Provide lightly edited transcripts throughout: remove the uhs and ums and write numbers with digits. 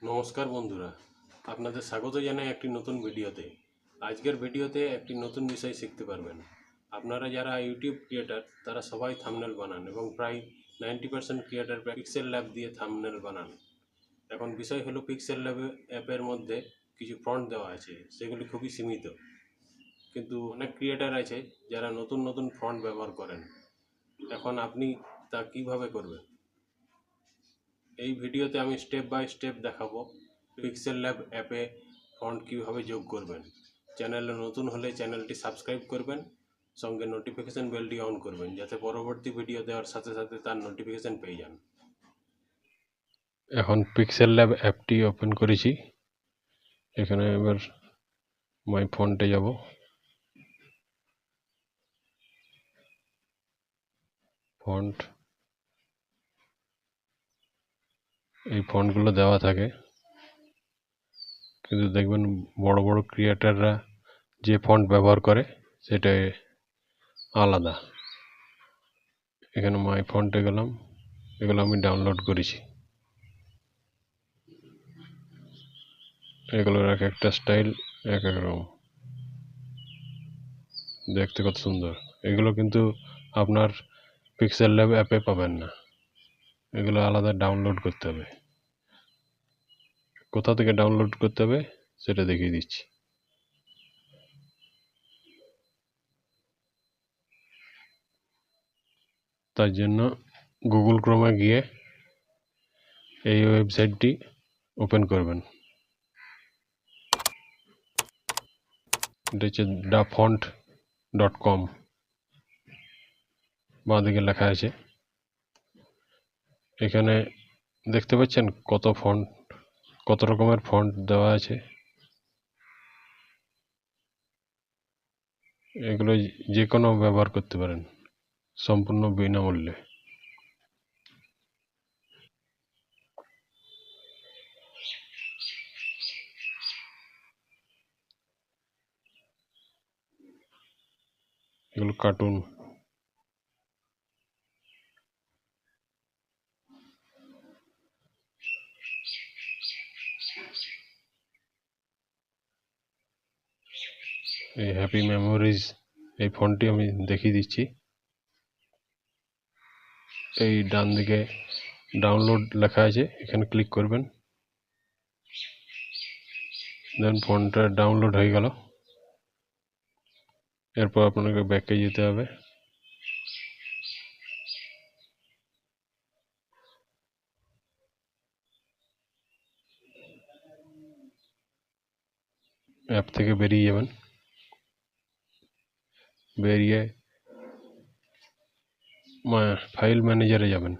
নমস্কার বন্ধুরা, আপনাদের স্বাগত জানাই একটি নতুন ভিডিওতে। আজকের ভিডিওতে একটি নতুন বিষয় শিখতে পারবেন। আপনারা যারা ইউটিউব ক্রিয়েটার তারা সবাই থাম্বনেল বানান এবং প্রায় 90% ক্রিয়েটার পিক্সেল ল্যাব দিয়ে থাম্বনেল বানান। এখন বিষয় হলো পিক্সেল ল্যাব অ্যাপের মধ্যে কিছু ফন্ট দেওয়া আছে, সেগুলি খুবই সীমিত, কিন্তু অনেক ক্রিয়েটার আছে যারা নতুন নতুন ফন্ট ব্যবহার করেন। এখন আপনি তা কিভাবে করবেন? এই ভিডিওতে আমি স্টেপ বাই স্টেপ দেখাবো পিক্সেল ল্যাব অ্যাপে ফন্ট কীভাবে যোগ করবেন। চ্যানেলে নতুন হলে চ্যানেলটি সাবস্ক্রাইব করবেন, সঙ্গে নোটিফিকেশান বেলটি অন করবেন যাতে পরবর্তী ভিডিও দেওয়ার সাথে সাথে তার নোটিফিকেশান পেয়ে যান। এখন পিক্সেল ল্যাব অ্যাপটি ওপেন করেছি। এখানে এবার মাই ফন্টে যাব। ফন্ট, এই ফন্টগুলো দেওয়া থাকে, কিন্তু দেখবেন বড় বড় ক্রিয়েটাররা যে ফন্ট ব্যবহার করে সেটা আলাদা। এখানে মাই ফন্টে গেলাম, এগুলো আমি ডাউনলোড করেছি। এগুলোর এক একটা স্টাইল এক এক রকম, দেখতে কত সুন্দর। এগুলো কিন্তু আপনার পিক্সেল ল্যাব অ্যাপে পাবেন না, এগুলো আলাদা ডাউনলোড করতে হবে। কোথা থেকে ডাউনলোড করতে হবে সেটা দেখিয়ে দিচ্ছি। তার জন্য গুগল ক্রোমে গিয়ে এই ওয়েবসাইটটি ওপেন করবেন। এটা হচ্ছে dafont.com, বাঁ দিকে লেখা আছে। এখানে দেখতে পাচ্ছেন কত রকমের ফন্ট দেওয়া আছে। এগুলো যে কোনো ব্যবহার করতে পারেন সম্পূর্ণ বিনামূল্যে। এগুলো কার্টুন, এই হ্যাপি মেমোরিজ, এই ফন্টটি আমি দেখিয়ে দিচ্ছি। এই ডান দিকে ডাউনলোড লেখা আছে, এখানে ক্লিক করবেন, দেন ফন্টটা ডাউনলোড হয়ে গেল। এরপর আপনাকে ব্যাকে যেতে হবে। অ্যাপ থেকে বেরিয়ে যাবেন, বেরিয়ে ফাইল ম্যানেজারে যাবেন।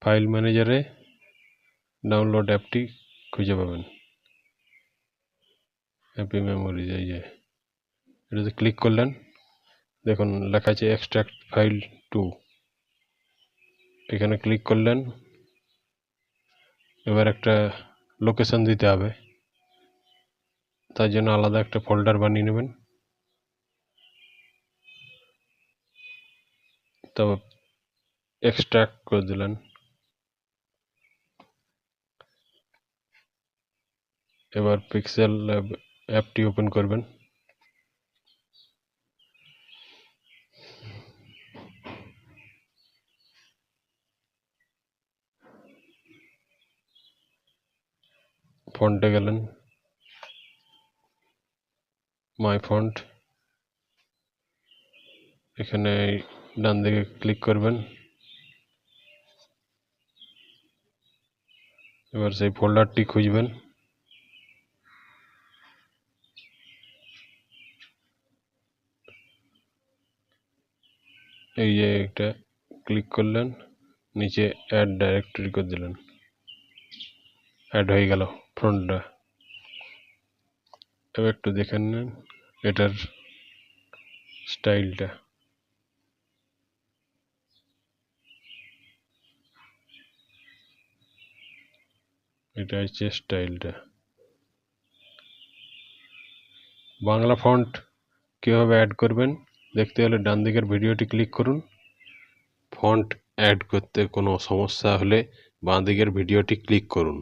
ফাইল ম্যানেজারে ডাউনলোড অ্যাপটি খুঁজে পাবেন, হ্যাপি মেমোরিজ। এই যে এটাতে ক্লিক করলেন, দেখুন লেখা আছে এক্সট্রাক্ট ফাইল টু। এখানে ক্লিক করলেন, এবার একটা লোকেশন দিতে হবে, তার জন্য আলাদা একটা ফোল্ডার বানিয়ে নেবেন। তবে এক্সট্রাক্ট করে দিলেন। এবার পিক্সেল অ্যাপটি ওপেন করবেন। ফন্টে গেলেন, মাই ফন্ট, এখানে ডান দিকে ক্লিক করবেন। এবার সেই ফোল্ডারটি খুঁজবেন, এই যে একটা ক্লিক করলেন, নিচে অ্যাড ডাইরেক্টরি করে দিলেন, অ্যাড হয়ে গেল ফন্টটা। এবার একটু দেখে নেন এটার স্টাইলটা, এটা হচ্ছে স্টাইলটা। বাংলা ফন্ট কীভাবে অ্যাড করবেন দেখতে হলে ডান দিকের ভিডিওটি ক্লিক করুন, ফন্ট অ্যাড করতে কোনো সমস্যা হলে বাঁ দিকের ভিডিওটি ক্লিক করুন।